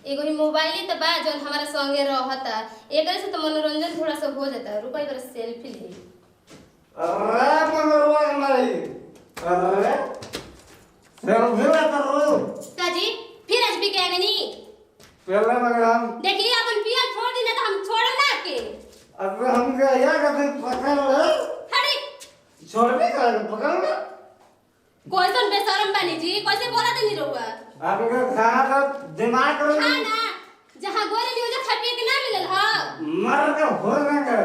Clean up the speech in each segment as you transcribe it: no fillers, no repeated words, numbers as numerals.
एगो ही मोबाइल ही तो बा जौन हमारा संगे रहता, एकरे से तो मनोरंजन थोड़ा सा हो जाता। रुको एक बार सेल्फी ले। अरे मनोरंजन नहीं, अरे सेल्फी ले करो। काजी फिर आज भी कहेंगे नहीं। पहले मगर हम देखिए अपन पिया छोड़ दी ना तो हम छोड़ ना के। अब हम क्या करते पकड़ ले? हटी। छोड़ने का पकड़ ले। कोई तो बेशरम बनी जी, कैसे बोला नहीं रहुआ? आपका खाना का दिमाग करो। खाना जहाँ गोरे नहीं उधर खटिया के ना मिलल हां। मर के हो जाएंगे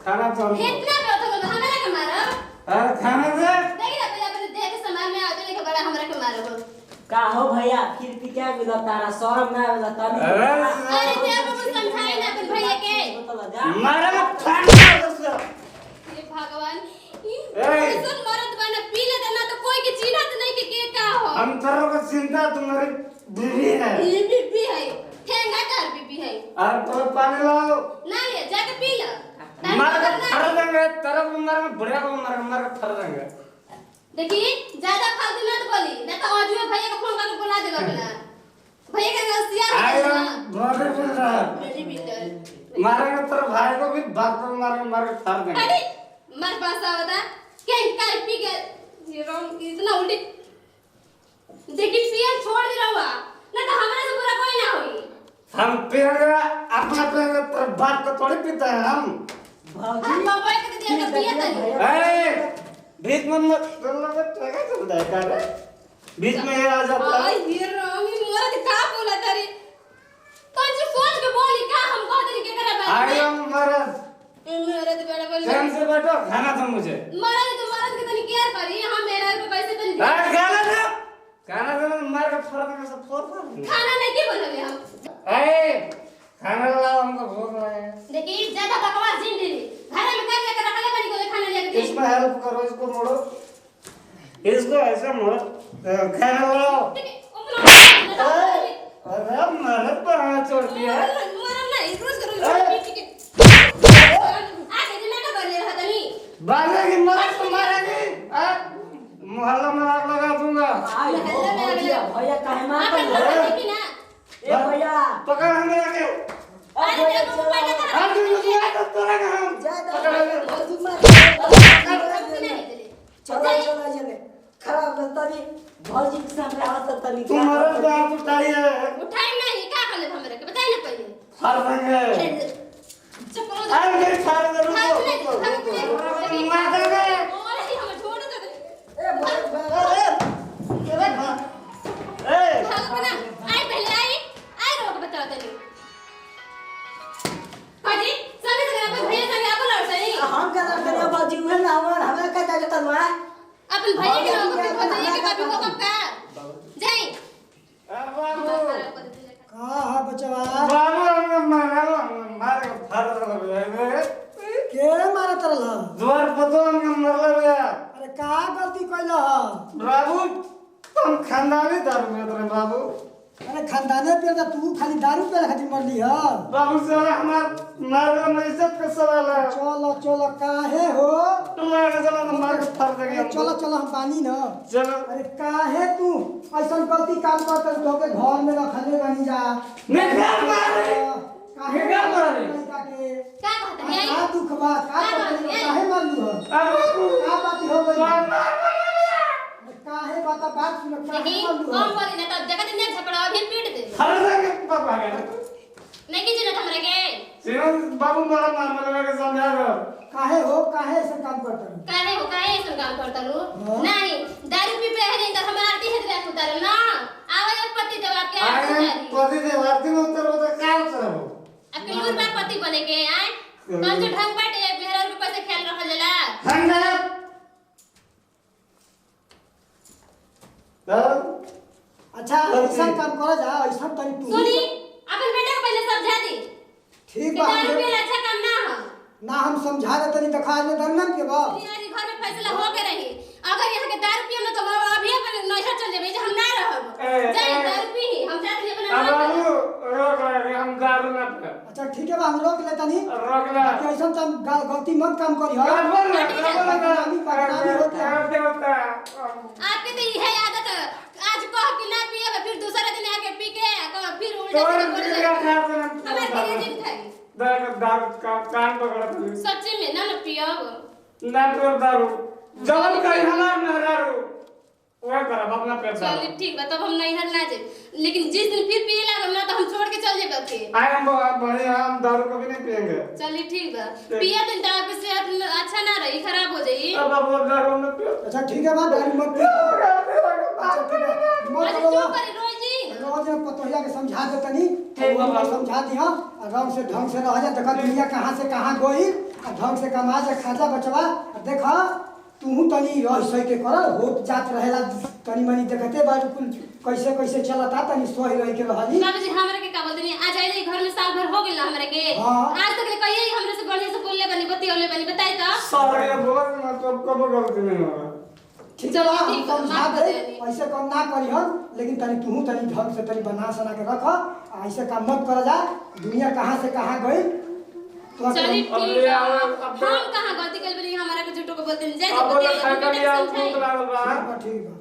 खाना तो। इतना पे तो हमरा के मारो। अरे खाना दे। देखिए पहले अपन देख के सामान में आते लेके बड़ा हमरा के मारो। का हो भैया फिर भी क्या मिला तारा शर्म ना आवेला तनी। अरे ते अब समझाई ना अपन भैया के। मारा खाना ये भगवान ऐसा मरद बना पी ले देना तो कोई की चिन्हत नहीं कि का हो। हम तेरे को चिंता तुम्हारी बीवी है। ये बीबी है, ठेंगा कर बीबी है। और तो पानी लाओ। ना ले जाके पी लो। मार के फर देंगे, तेरे को मार के बुढ़िया को मार के फर देंगे। देखिए ज्यादा फालतू ना तो बोली, ना तो आज में भैया को फोन करके बुला देगा अपना। भैया का होशियार है ना। Body builder. Body builder. मारेंगे तेरे भाई को भी बात को मार के फर देंगे। अरे मर पासा होता क्या काय पी के ये रंग इतना उल्टी। देखिए पिया छोड़ दे रहा ना तो हमारे से पूरा कोई ना होई। हम पिएंगे अपना पिएंगे, तेरे बाप को थोड़ी पीते हैं हम। हम मोबाइल के दिया का पिया तनी। बीच में मत लगे टगा चलता है का बीच में ये आ जाता है। ये रंग मोर का बोला तारे कौन सी सोच के बोली का हम कह देनी के करे बात। आई एम मरद। मेरे तो बड़ा बोल शाम से बैठो खाना दो मुझे। मरद तो मरद के तनी केयर करी हम मेरा को पैसे तनी खाना दो मार के फर देंगे सब फोड़। खाना नहीं के बनले हम। ए खाना लाओ, हमको भूख लगा है। देखिए ज्यादा बकवास जिन दे घर में कर लेकर रख ले बनी को खाना लेके। इसमें हेल्प करो, इसको मोड़ो, इसको ऐसे मोड़ो, खाना लाओ। अरे मेरे पर हाथ छोड़ दिया। मरम नहीं रोज करो पीटी के आगे दिन ना कर ले रहा तनी। बालेगी मार तो मारेगी। मोहल्ला में आग लगा दूंगा। भैया काहे मार आप देखी ना। ए भैया पकड़ हमें आके। अरे देखो मोबाइल का हां तू मुझे आ तो तोरा का हम पकड़ ले। चला चले खराब तनी भौजी के सामने आवत तनी। तुम्हारा बाप उठाइए। उठाई नहीं का कर ले हमरे के बताई ना पहले। फर देंगे। चप्पल अरे नहीं फाड़ दे रुको। मार देंगे। और ही हम छोड़ दे। ए भगवान आई पहले आई रोक बताओ तनी। पाजी संगे से अपन भैया संगे अपन लड़ सही। हम करा करे भौजी उहे ना हमरा का जाके तनवा अपन भैया के लोग को बताइए कि कभी को कब का जाई। बाबू का हा बचवा बाबू हम मार के फर देंगे। के मारा तरल ह? द्वार पतो हम मरले बे। अरे का गलती कइल ह? बाबू तुम खानदानी दारू में तेरे बाबू। अरे खानदाने पे त तू खाली दारू पे खातिर मरली ह। बाबू से हमार नारे में इज्जत का सवाल है। चलो चलो काहे हो? तुम्हारे चलो तो मार के फर देंगे हम। चलो चलो हम पानी न। चलो। अरे काहे तू ऐसन गलती काम करत तो के घर में रखले बनी जा। मैं घर मारे। काहे घर मारे। का कहता है का दुख बा का काहे मारलू ह? बाबू का बात हो गई? मार काहे बात बात सुन काहे देखी मारलू कौन ह? बोली ना तो जगह दिन झपड़ा अभी पीट दे। फर देंगे पापा के। नहीं की जरूरत हमरे के। सीन बाबू मारा मार के समझा दो। काहे हो काहे ऐसे काम करत? काहे ऐसा काम करता रू? हाँ। नहीं दारू पी पे है तो हमारा आरती है तो उतार ना। आवाज पति जब आपके आए पति दे आरती में उतर तो क्या उतर हो? आपके लूर बार पति बने के आए कौन से ढंग बाटे मेहरा के पैसे ख्याल रखल जाला। ठंडा अच्छा ऐसा काम करा जा ऐसा तनी तू सुनी अपन बेटा को पहले समझा दी ठीक कि बा दारू पीना अच्छा काम ना हो। ना हम समझा दे तनी देखा आज दंगन के बा आज घर में फैसला हो के रही अगर यहाँ के दारू पियो ना तो अभी अपन नैहर चल जाबे जे हम ना रहब। जाई दारू पी हम जात ले अपना अब बाबू रोक रहे हम दारू ना पे। अच्छा ठीक है बा हम रोक ले तनी रोक ले। कि ऐसा तुम गलती मत काम करी हो आपके तो यह आदत आज कह कि ना पिए फिर दूसरा दिन आके पी पी के फिर तो उल्टा सीधा क्या बोले खा देना हमारे क्रेडिट खाई दारू कान पकड़ा था सच्ची में ना पियब ना तो दारू जब कहीं हमार मेहरारू ओए कर अपना पेट चलिए ठीक बा तब हम नहीं हर ना जाए लेकिन जिस दिन फिर पिए लागम ना तो हम छोड़ के चल जेबे के आए हम बढ़िया हम दारू कभी नहीं पिएंगे चलिए ठीक बा पिया दिन तो आपकी सेहत अच्छा ना रही खराब हो जाई अब दारू मत पियो अच्छा ठीक है बात दारू मत पियो अच्छा ठीक है मत आज करो क्यों करे रोज जी रोज पतोहिया के समझा दे तनी तो हम समझा दिया आराम से ढंग से रह जा देखा दुनिया कहां से कहां गई और ढंग से कमा जा खाजा बचवा देखा तू तनी रह सही के कर होत जात रहेला तनी मनी देखते बाजू कुल कैसे कैसे चलता तनी सोही रह के रहली बाबूजी हमरा के का बोलते नहीं आज आई घर में साल भर हो गेल ना हमरा के हाँ। आज तक कहिए हमरे से बढ़िया से बोलले बनी बतियोले बनी बताई तो सारे बोला ना तो कब गलती नहीं होगा ठीक है हम ठीक है, समझा माफ दे कर देनी। ऐसे काम ना करी हम लेकिन तनी तनी ढंग से तनी बना सना के रख ऐसे काम मत कर जा दुनिया कहां से कहां गई तो चलिए अब ठीक ले है आओ, हम अब कहां गलती कर बनी हमरा के झूठो को बोलते नहीं जय अब जय बोला खा लिया भूख समझाई लागल बा ठीक बा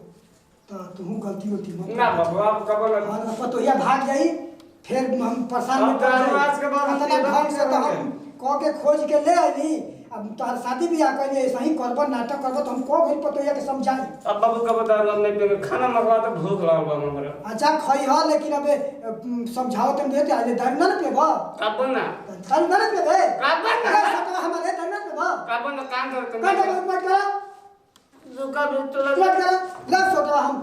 तो तू गलती होती मत ना बाबू आप कब लग हाँ पतोहिया भाग जाई फिर हम परेशान अब में पड़ दारू जाई आज के बाद हम मतलब ये ढंग से तो करेंगे। हम कह के खोज के ले आईनी अब तोहर शादी बियाह कइले ऐसा ही करब नाटक करब तो हम को गई पतोहिया के समझाई अब बाबू कब दारू हम नहीं पिएंगे खाना मंगवा तो भूख लागल बा हमरा अच्छा खई ह लेकिन अबे समझाओ तुम देते आले दारू ना पेबा कब ना दारू ना पेबे कब ना सतवा हमारे दारू ना पेबा कब ना काम कर कर मत कर रुका रुक तो मत कर ला सतवा हम